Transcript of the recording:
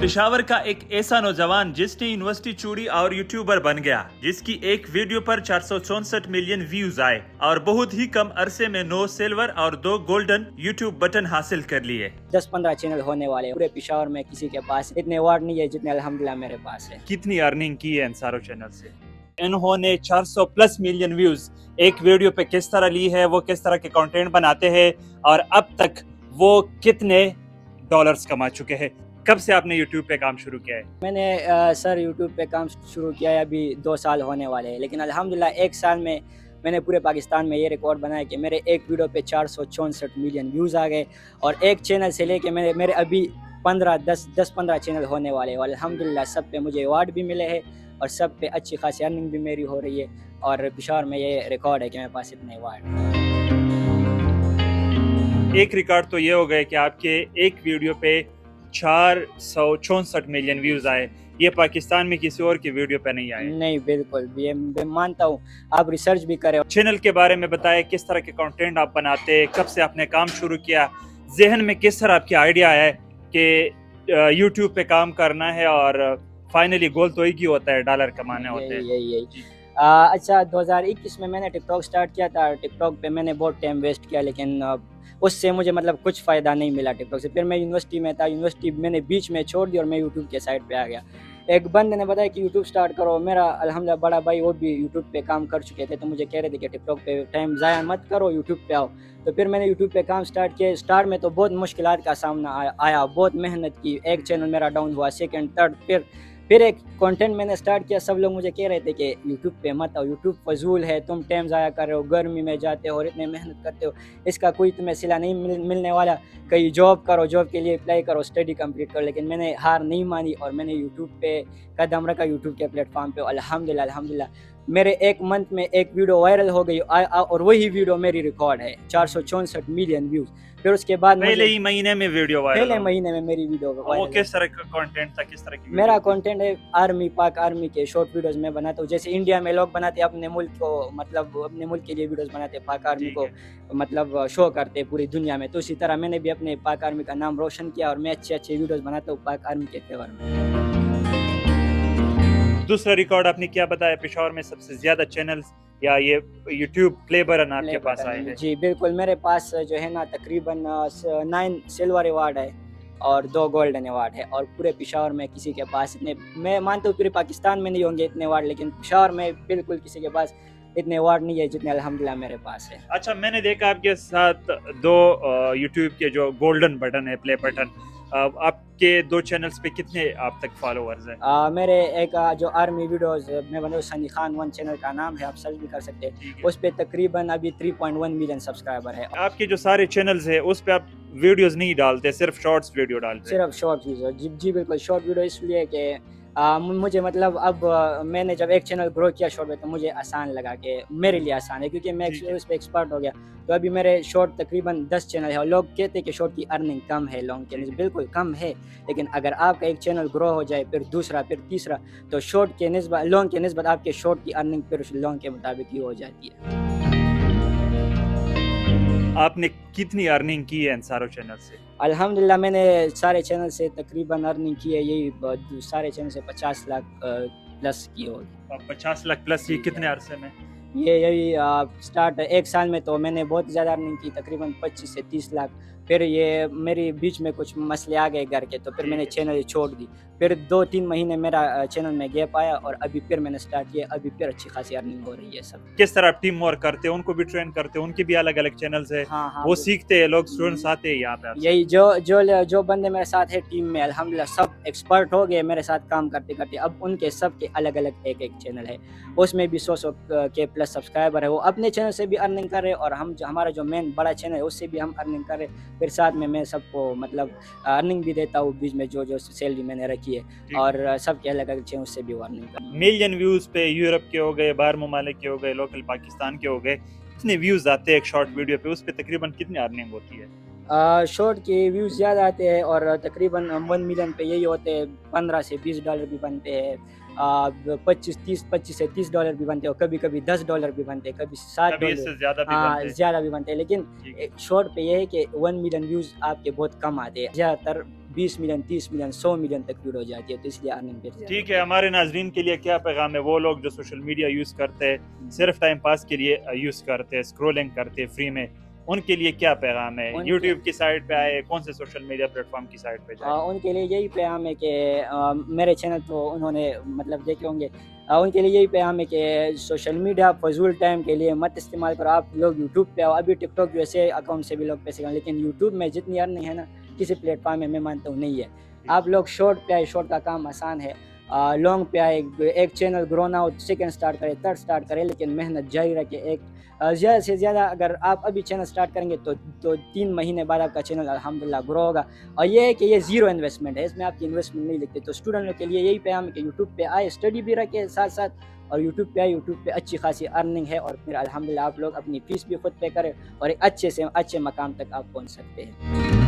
पेशावर का एक ऐसा नौजवान जिसने यूनिवर्सिटी चूड़ी और यूट्यूबर बन गया, जिसकी एक वीडियो पर 464 मिलियन व्यूज आए और बहुत ही कम अरसे में 9 सिल्वर और 2 गोल्डन यूट्यूब बटन हासिल कर लिए। 10-15 चैनल होने वाले पूरे पेशावर में किसी के पास इतने अवार्ड नहीं है जितने अल्हम्दुलिल्लाह मेरे पास है। कितनी अर्निंग की है इन सारों चैनल से? इन्होंने 400 प्लस मिलियन व्यूज एक वीडियो पे किस तरह ली है, वो किस तरह के कंटेंट बनाते हैं और अब तक वो कितने डॉलर्स कमा चुके हैं। कब से आपने यूट्यूब पे काम शुरू किया है? मैंने सर यूट्यूब पे काम शुरू किया है अभी 2 साल होने वाले हैं, लेकिन अल्हम्दुलिल्लाह 1 साल में मैंने पूरे पाकिस्तान में ये रिकॉर्ड बनाया कि मेरे एक वीडियो पे 464 मिलियन व्यूज़ आ गए और एक चैनल से लेके मेरे अभी 10-15 चैनल होने वाले हैं और अल्हम्दुलिल्लाह सब पे मुझे अवार्ड भी मिले हैं और सब पे अच्छी खासी अर्निंग भी मेरी हो रही है और पेशावर में ये रिकॉर्ड है कि मेरे पास इतने अवार्ड। एक रिकॉर्ड तो ये हो गया कि आपके एक वीडियो पे 464 मिलियन व्यूज आए। ये पाकिस्तान में किसी और की वीडियो पे नहीं आए। नहीं, बिल्कुल भी मैं मानता हूँ, आप रिसर्च भी करें। चैनल के बारे में बताएं, किस तरह के कंटेंट आप बनाते, कब से आपने काम शुरू किया, जहन में किस तरह आपकी आइडिया है कि यूट्यूब पे काम करना है और फाइनली गोल तो एक ही होता है, डॉलर कमाने होते हैं। यही अच्छा 2021 में मैंने टिकटॉक स्टार्ट किया था। टिकटॉक पे मैंने बहुत टाइम वेस्ट किया, लेकिन उससे मुझे मतलब कुछ फ़ायदा नहीं मिला टिकटॉक से। फिर मैं यूनिवर्सिटी में था, यूनिवर्सिटी मैंने बीच में छोड़ दी और मैं यूट्यूब के साइड पे आ गया। एक बंदे ने बताया कि यूट्यूब स्टार्ट करो। मेरा अल्हम्दुलिल्लाह बड़ा भाई वो भी यूट्यूब पे काम कर चुके थे, तो मुझे कह रहे थे कि टिकटॉक पे टाइम ज़ाया मत करो, यूट्यूब पे आओ। तो फिर मैंने यूट्यूब पे काम स्टार्ट किया। स्टार्ट में तो बहुत मुश्किलात का सामना आया, बहुत मेहनत की। एक चैनल मेरा डाउन हुआ, सेकंड, थर्ड, फिर एक कंटेंट मैंने स्टार्ट किया। सब लोग मुझे कह रहे थे कि यूट्यूब पे मत आओ, यूट्यूब फजूल है, तुम टाइम ज़ाया कर रहे हो, गर्मी में जाते हो और इतने मेहनत करते हो, इसका कोई तुम्हें सिला नहीं मिलने वाला, कहीं जॉब करो, जॉब के लिए अप्लाई करो, स्टडी कंप्लीट करो। लेकिन मैंने हार नहीं मानी और मैंने यूट्यूब पे कदम रखा, यूट्यूब के प्लेटफॉर्म पे। अल्हम्दुलिल्लाह मेरे एक मंथ में एक वीडियो वायरल हो गई और वही वीडियो मेरी रिकॉर्ड है, 464 मिलियन व्यूज़। फिर उसके बाद पहले ही महीने में वीडियो वायरल, पहले महीने में मेरी वीडियो वो किस तरह का कंटेंट था, किस तरह की? मेरा कंटेंट है पाक आर्मी के शॉर्ट वीडियोस मैं बनाता हूँ। जैसे इंडिया में लोग बनाते हैं अपने मुल्क को, मतलब अपने मुल्क के लिए वीडियोस बनाते हैं, पाक आर्मी को मतलब शो करते हैं पूरी दुनिया में। तो इसी तरह मैंने भी अपने पाक आर्मी का नाम रोशन किया और मैं अच्छे वीडियोस बनाता हूँ पाक आर्मी के फेवर में। दूसरा रिकॉर्ड आपने क्या बताया, पेशावर में सबसे ज्यादा चैनल्स या ये यूट्यूब प्ले बटन आपके पास आए हैं? जी बिल्कुल, मेरे पास जो है ना तकरीबन 9 सिल्वर अवार्ड है और 2 गोल्डन अवार्ड है और पूरे पेशावर में किसी के पास इतने, मैं मानता हूँ पूरे पाकिस्तान में नहीं होंगे इतने अवार्ड, लेकिन पेशावर में बिल्कुल किसी के पास इतने अवार्ड नहीं है जितने अल्हम्दुलिल्लाह मेरे पास है। अच्छा, मैंने देखा आपके साथ 2 यूट्यूब के जो गोल्डन बटन है, प्ले बटन, आपके 2 चैनल्स पे कितने आप तक फॉलोअर्स हैं? मेरे एक जो आर्मी वीडियोस मैं बना सनी खान 1 चैनल का नाम है, आप सर्च भी कर सकते हैं। उस पे तकरीबन अभी 3.1 मिलियन सब्सक्राइबर है। आपके जो सारे चैनल्स हैं उस पे आप वीडियोस नहीं डालते, सिर्फ शॉर्ट्स वीडियो डालते हैं? सिर्फ शॉर्ट वीडियो, जी बिल्कुल, शॉर्ट वीडियो इसलिए कि मुझे मतलब अब मैंने जब एक चैनल ग्रो किया शॉर्ट में, तो मुझे आसान लगा कि मेरे लिए आसान है क्योंकि मैं उस पर एक्सपर्ट हो गया। तो अभी मेरे शॉर्ट तकरीबन 10 चैनल है और लोग कहते हैं कि शॉर्ट की अर्निंग कम है लॉन्ग के निस्बत, बिल्कुल कम है। लेकिन अगर आपका एक चैनल ग्रो हो जाए, फिर दूसरा, फिर तीसरा, तो शॉर्ट के निस्बत लॉन्ग के निस्बत आपके शॉर्ट की अर्निंग फिर लॉन्ग के मुताबिक ही हो जाती है। आपने कितनी अर्निंग की है इन सारों चैनल से? अल्हम्दुलिल्लाह मैंने सारे चैनल से तकरीबन अर्निंग की है, यही सारे चैनल से 50 लाख प्लस की होगी। 50 लाख प्लस ये कितने अरसे में? यही स्टार्ट 1 साल में तो मैंने बहुत ज़्यादा अर्निंग की, तकरीबन 25 से 30 लाख। फिर ये मेरी बीच में कुछ मसले आ गए घर के, तो फिर मैंने चैनल छोड़ दी। फिर 2-3 महीने मेरा चैनल में गैप आया और अभी फिर मैंने स्टार्ट किया, अभी फिर अच्छी खासी अर्निंग हो रही है सब। किस तरह आप टीम वर्क करते हैं, उनको भी ट्रेन करते हैं, उनके भी अलग अलग चैनल्स है? हाँ, वो सीखते हैं, लोग स्टूडेंट्स आते हैं यहाँ पे आपसे? यही जो बंदे मेरे साथ है टीम में, अल्हम्दुलिल्लाह सब एक्सपर्ट हो गए मेरे साथ काम करते करते। अब उनके सब के अलग अलग एक चैनल है, उसमें भी 100 के प्लस सब्सक्राइबर है। वो अपने चैनल से भी अर्निंग कर रहे हैं और हमारा जो मेन बड़ा चैनल है उससे भी हम अर्निंग कर रहे हैं। फिर साथ में मैं सबको मतलब अर्निंग भी देता हूँ बीच में, जो सैलरी मैंने रखी है, और सबके अलग अलग चैनल उससे भी अर्निंग कर। मिलियन व्यूज पे यूरोप के हो गए, बाहर ममालिक के हो गए, लोकल पाकिस्तान के हो गए, कितने व्यूज आते हैं एक शॉर्ट वीडियो पे, उस पे तकरीबन कितनी अर्निंग होती है? शॉर्ट के व्यूज़ ज़्यादा आते हैं और तकरीबन 1 मिलियन पे यही होते हैं, 15 से 20 डॉलर भी बनते हैं, 25 से 30 डॉलर भी बनते हैं और कभी कभी 10 डॉलर भी बनते हैं, कभी 7 डॉलर ज़्यादा भी बनते हैं। लेकिन शॉर्ट पे ये है कि 1 मिलियन व्यूज़ आपके बहुत कम आते हैं। ज़्यादातर 20 ملین 30 ملین 100 ملین تک ویڈیو جاتی ہے، تو اس لیے ارننگ پھر زیادہ۔ ٹھیک ہے، ہمارے ناظرین کے لیے کیا پیغام ہے؟ وہ لوگ جو سوشل میڈیا یوز کرتے ہیں، صرف ٹائم پاس کے لیے یوز کرتے ہیں، اسکرولنگ کرتے ہیں فری میں، ان کے لیے کیا پیغام ہے؟ ان یوٹیوب کی سائٹ پہ آئے، کون سے سوشل میڈیا پلیٹ فارم کی سائٹ پہ جائے؟ ان کے لیے یہی پیغام ہے کہ میرے چینل تو انہوں نے مطلب دیکھے ہوں گے، ان کے لیے یہی پیغام ہے کہ سوشل میڈیا فضول ٹائم کے لیے مت استعمال کرو۔ آپ لوگ یوٹیوب پہ آؤ، ابھی ٹک ٹاک ویسے اکاؤنٹ سے بھی لوگ پیسے کمائیں، لیکن یوٹیوب میں جتنی ارننگ ہے نا کسی پلیٹ فارم میں مانتا ہوں نہیں ہے۔ آپ لوگ شارٹ پہ آئے، شارٹ کا کام آسان ہے، لانگ پہ آئے، ایک چینل گرو نہ ہو سیکنڈ سٹارٹ کرے، تھرڈ سٹارٹ کرے، لیکن محنت جاری رکھے۔ ایک زیادہ سے زیادہ اگر آپ ابھی چینل سٹارٹ کریں گے تو 3 مہینے بعد آپ کا چینل الحمدللہ گرو ہوگا۔ اور یہ ہے کہ یہ زیرو انویسٹمنٹ ہے، اس میں آپ کی انویسٹمنٹ نہیں لگتی۔ تو اسٹوڈنٹوں کے لیے یہی پیغام ہے کہ یوٹیوب پہ آئے، اسٹڈی بھی رکھے ساتھ ساتھ، اور یوٹیوب پہ آئے، یوٹیوب پہ اچھی خاصی ارننگ ہے، اور پھر الحمدللہ آپ لوگ اپنی فیس بھی خود پے کریں اور ایک اچھے سے اچھے مقام تک آپ پہنچ سکتے ہیں۔